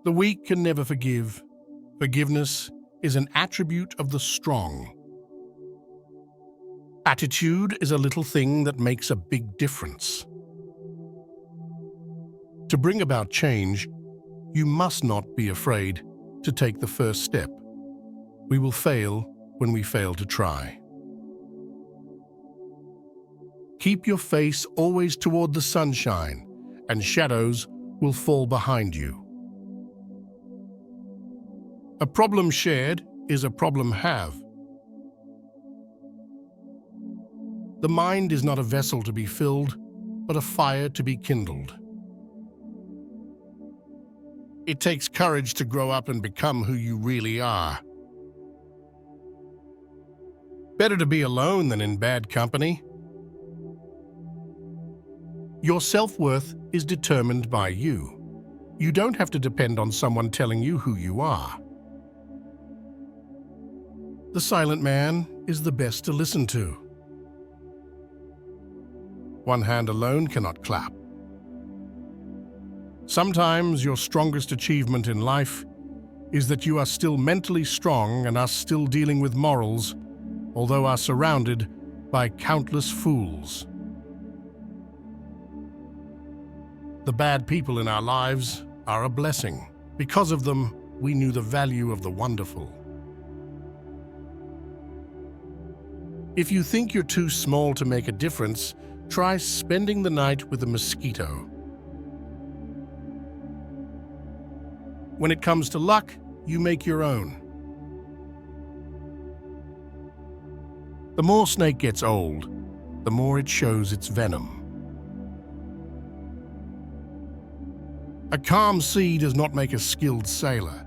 The weak can never forgive. Forgiveness is an attribute of the strong. Attitude is a little thing that makes a big difference. To bring about change, you must not be afraid to take the first step. We will fail when we fail to try. Keep your face always toward the sunshine, and shadows will fall behind you. A problem shared is a problem have. The mind is not a vessel to be filled, but a fire to be kindled. It takes courage to grow up and become who you really are. Better to be alone than in bad company. Your self-worth is determined by you. You don't have to depend on someone telling you who you are. The silent man is the best to listen to. One hand alone cannot clap. Sometimes your strongest achievement in life is that you are still mentally strong and are still dealing with morals, although are surrounded by countless fools. The bad people in our lives are a blessing. Because of them, we knew the value of the wonderful. If you think you're too small to make a difference, try spending the night with a mosquito. When it comes to luck, you make your own. The more snake gets old, the more it shows its venom. A calm sea does not make a skilled sailor.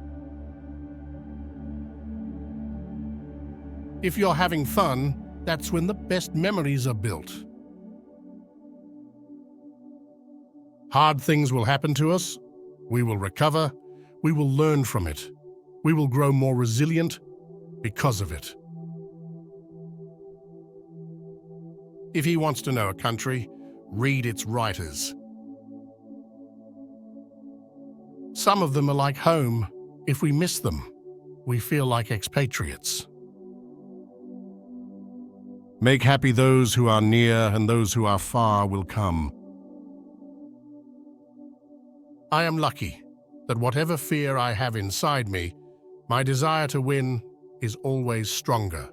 If you're having fun, that's when the best memories are built. Hard things will happen to us. We will recover. We will learn from it. We will grow more resilient because of it. If he wants to know a country, read its writers. Some of them are like home. If we miss them, we feel like expatriates. Make happy those who are near, and those who are far will come. I am lucky that whatever fear I have inside me, my desire to win is always stronger.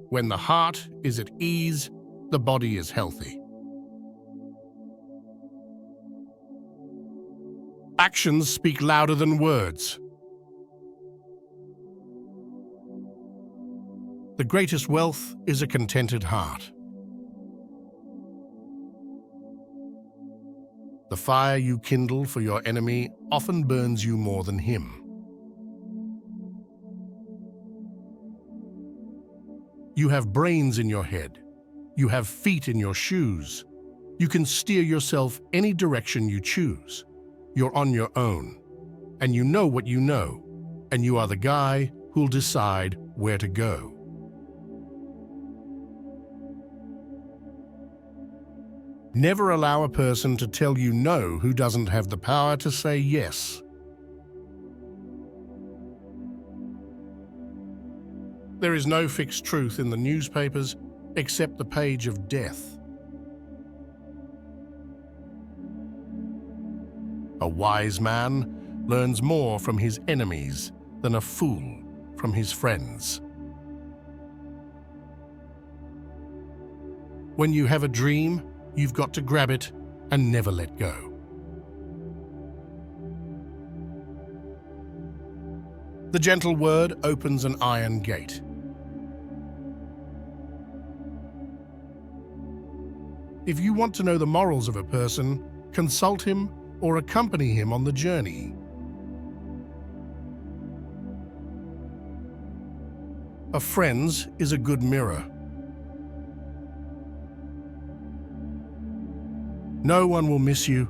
When the heart is at ease, the body is healthy. Actions speak louder than words. The greatest wealth is a contented heart. The fire you kindle for your enemy often burns you more than him. You have brains in your head. You have feet in your shoes. You can steer yourself any direction you choose. You're on your own, and you know what you know, and you are the guy who'll decide where to go. Never allow a person to tell you no who doesn't have the power to say yes. There is no fixed truth in the newspapers except the page of death. A wise man learns more from his enemies than a fool from his friends. When you have a dream, you've got to grab it and never let go. The gentle word opens an iron gate. If you want to know the morals of a person, consult him or accompany him on the journey. A friend's is a good mirror. No one will miss you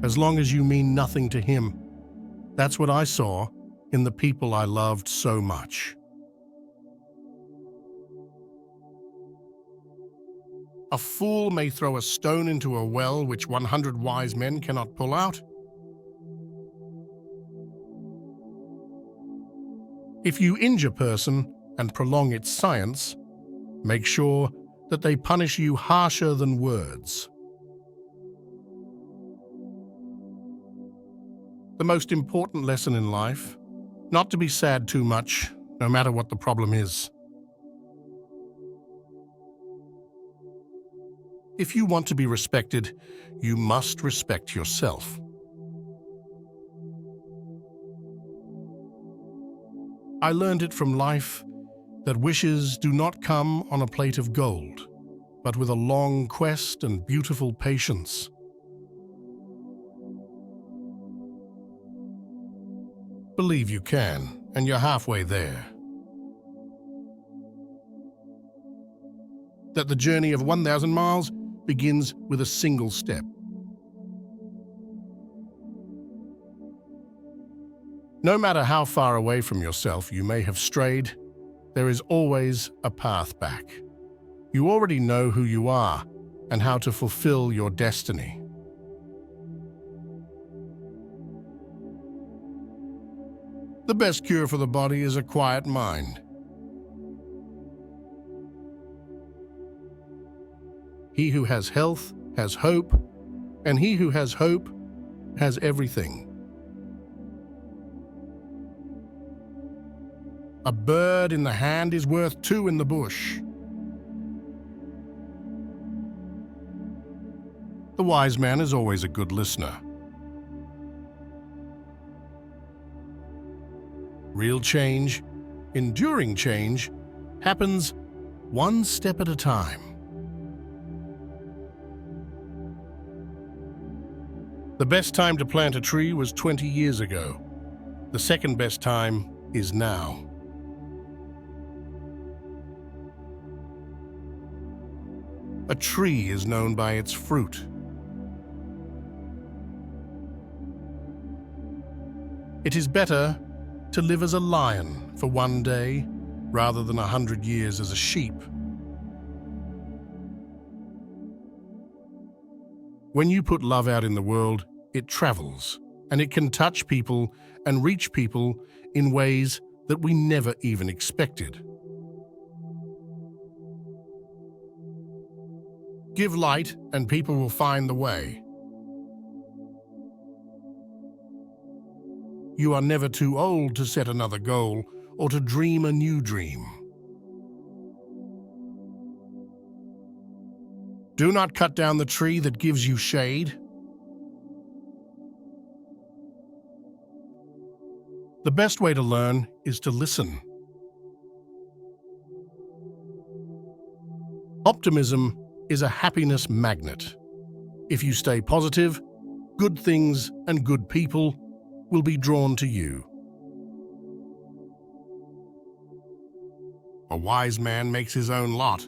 as long as you mean nothing to him. That's what I saw in the people I loved so much. A fool may throw a stone into a well which 100 wise men cannot pull out. If you injure a person and prolong its science, make sure that they punish you harsher than words. The most important lesson in life, not to be sad too much, no matter what the problem is. If you want to be respected, you must respect yourself. I learned it from life that wishes do not come on a plate of gold, but with a long quest and beautiful patience. Believe you can, and you're halfway there. That the journey of 1,000 miles begins with a single step. No matter how far away from yourself you may have strayed, there is always a path back. You already know who you are and how to fulfill your destiny. The best cure for the body is a quiet mind. He who has health has hope, and he who has hope has everything. A bird in the hand is worth two in the bush. The wise man is always a good listener. Real change, enduring change, happens one step at a time. The best time to plant a tree was 20 years ago. The second best time is now. A tree is known by its fruit. It is better to live as a lion for one day rather than 100 years as a sheep. When you put love out in the world, it travels, and it can touch people and reach people in ways that we never even expected. Give light, and people will find the way. You are never too old to set another goal or to dream a new dream. Do not cut down the tree that gives you shade. The best way to learn is to listen. Optimism is a happiness magnet. If you stay positive, good things and good people will be drawn to you. A wise man makes his own lot.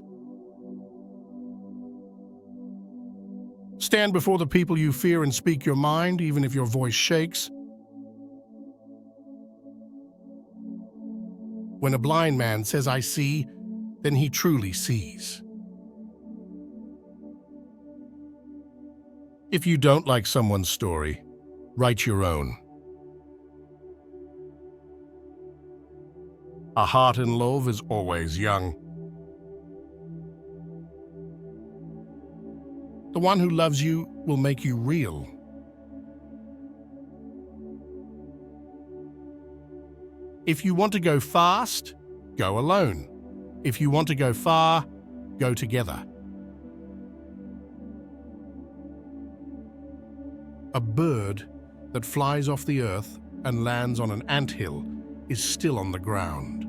Stand before the people you fear and speak your mind, even if your voice shakes. When a blind man says, "I see," then he truly sees. If you don't like someone's story, write your own. A heart in love is always young. The one who loves you will make you real. If you want to go fast, go alone. If you want to go far, go together. A bird that flies off the earth and lands on an anthill is still on the ground.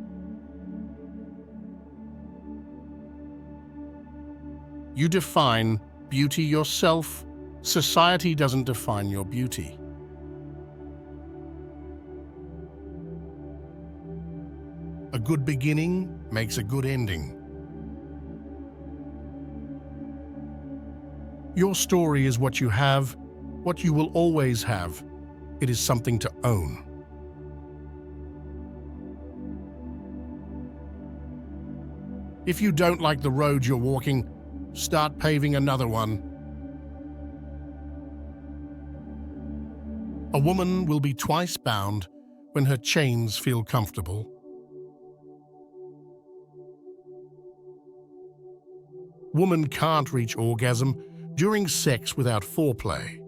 You define beauty yourself. Society doesn't define your beauty. A good beginning makes a good ending. Your story is what you have, what you will always have. It is something to own. If you don't like the road you're walking, start paving another one. A woman will be twice bound when her chains feel comfortable. Woman can't reach orgasm during sex without foreplay.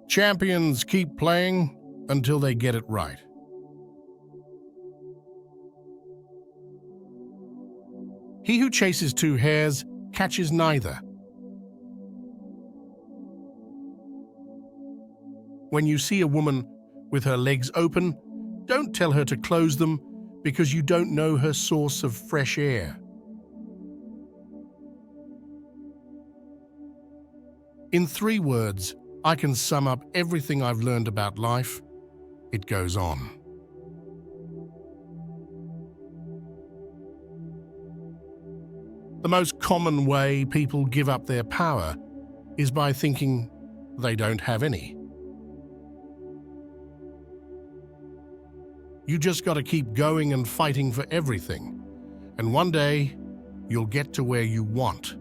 Champions keep playing until they get it right. He who chases two hares catches neither. When you see a woman with her legs open, don't tell her to close them because you don't know her source of fresh air. In 3 words, I can sum up everything I've learned about life. It goes on. The most common way people give up their power is by thinking they don't have any. You just got to keep going and fighting for everything, and one day you'll get to where you want.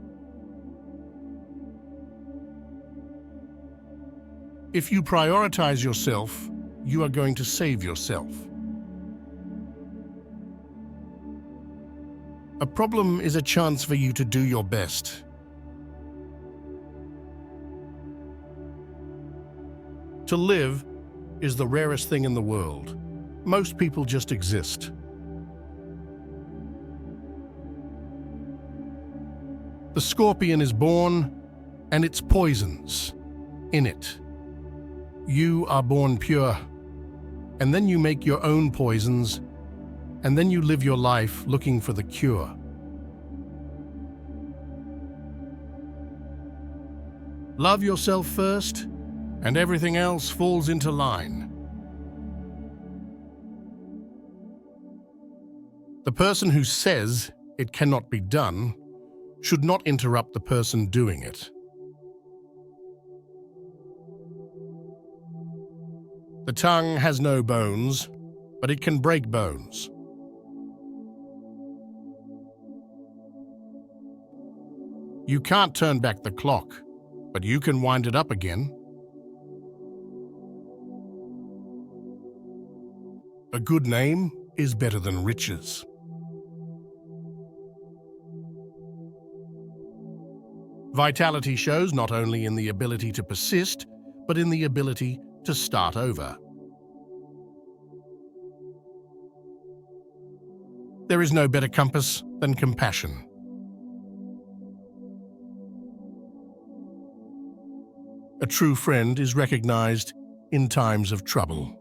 If you prioritize yourself, you are going to save yourself. A problem is a chance for you to do your best. To live is the rarest thing in the world. Most people just exist. The scorpion is born, and its poisons in it. You are born pure, and then you make your own poisons, and then you live your life looking for the cure. Love yourself first, and everything else falls into line. The person who says it cannot be done should not interrupt the person doing it. The tongue has no bones, but it can break bones. You can't turn back the clock, but you can wind it up again. A good name is better than riches. Vitality shows not only in the ability to persist, but in the ability to start over. There is no better compass than compassion. A true friend is recognized in times of trouble.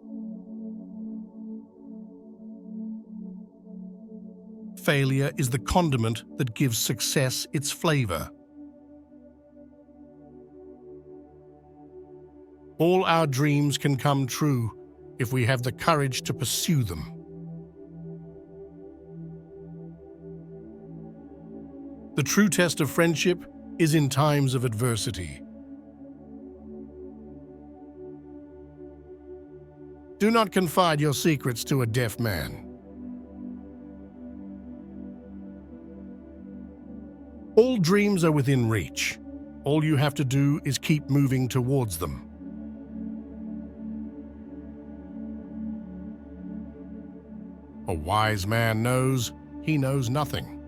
Failure is the condiment that gives success its flavor. All our dreams can come true if we have the courage to pursue them. The true test of friendship is in times of adversity. Do not confide your secrets to a deaf man. All dreams are within reach. All you have to do is keep moving towards them. A wise man knows he knows nothing.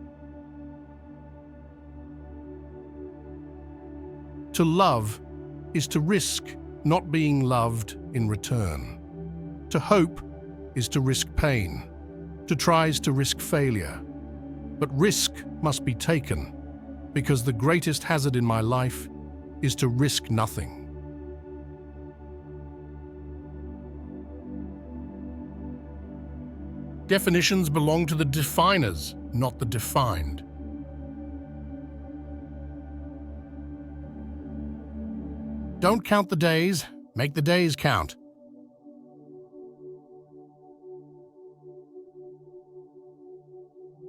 To love is to risk not being loved in return. To hope is to risk pain. To try is to risk failure. But risk must be taken, because the greatest hazard in my life is to risk nothing. Definitions belong to the definers, not the defined. Don't count the days, make the days count.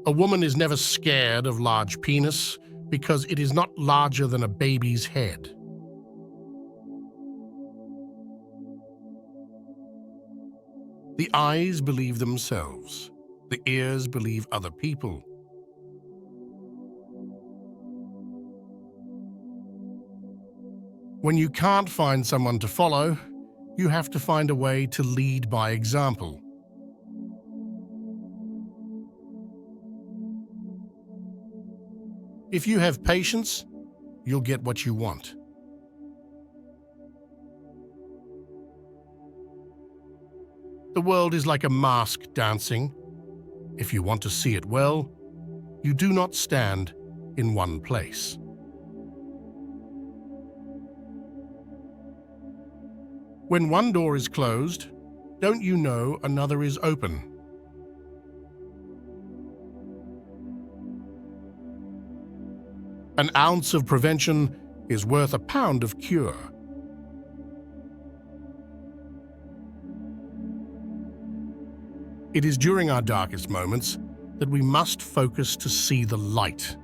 A woman is never scared of large penis because it is not larger than a baby's head. The eyes believe themselves. The ears believe other people. When you can't find someone to follow, you have to find a way to lead by example. If you have patience, you'll get what you want. The world is like a mask dancing. If you want to see it well, you do not stand in one place. When one door is closed, don't you know another is open? An ounce of prevention is worth a pound of cure. It is during our darkest moments that we must focus to see the light.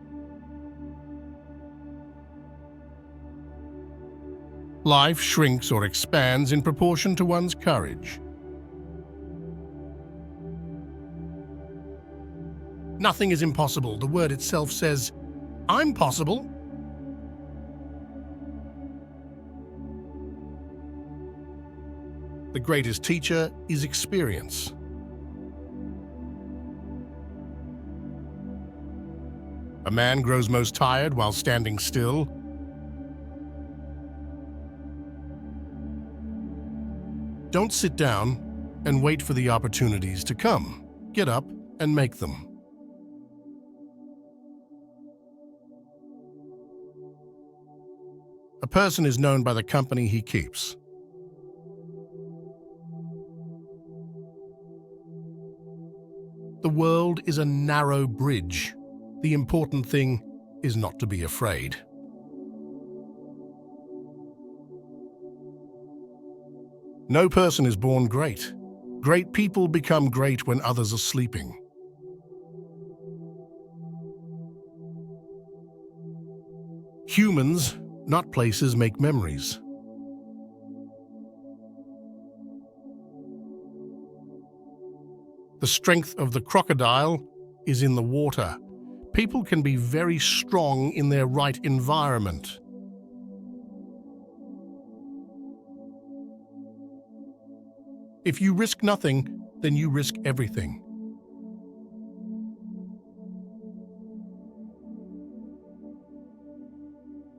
Life shrinks or expands in proportion to one's courage. Nothing is impossible. The word itself says, "I'm possible." The greatest teacher is experience. A man grows most tired while standing still. Don't sit down and wait for the opportunities to come. Get up and make them. A person is known by the company he keeps. The world is a narrow bridge. The important thing is not to be afraid. No person is born great. Great people become great when others are sleeping. Humans, not places, make memories. The strength of the crocodile is in the water. People can be very strong in their right environment. If you risk nothing, then you risk everything.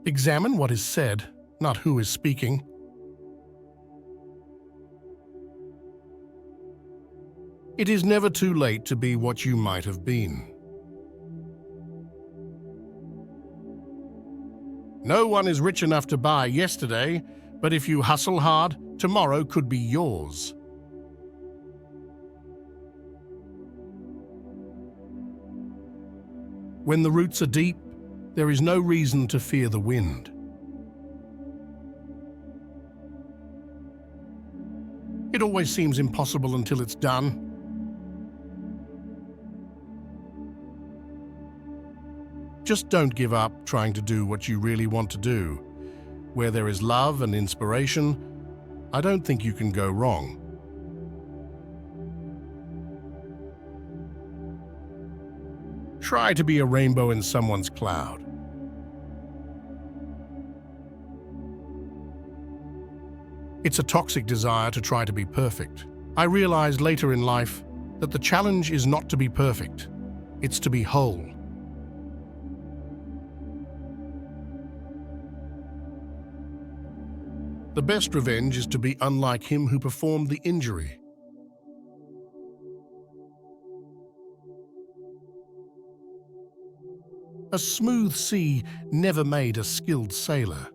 Examine what is said, not who is speaking. It is never too late to be what you might have been. No one is rich enough to buy yesterday, but if you hustle hard, tomorrow could be yours. When the roots are deep, there is no reason to fear the wind. It always seems impossible until it's done. Just don't give up trying to do what you really want to do. Where there is love and inspiration, I don't think you can go wrong. Try to be a rainbow in someone's cloud. It's a toxic desire to try to be perfect. I realized later in life that the challenge is not to be perfect, it's to be whole. The best revenge is to be unlike him who performed the injury. A smooth sea never made a skilled sailor.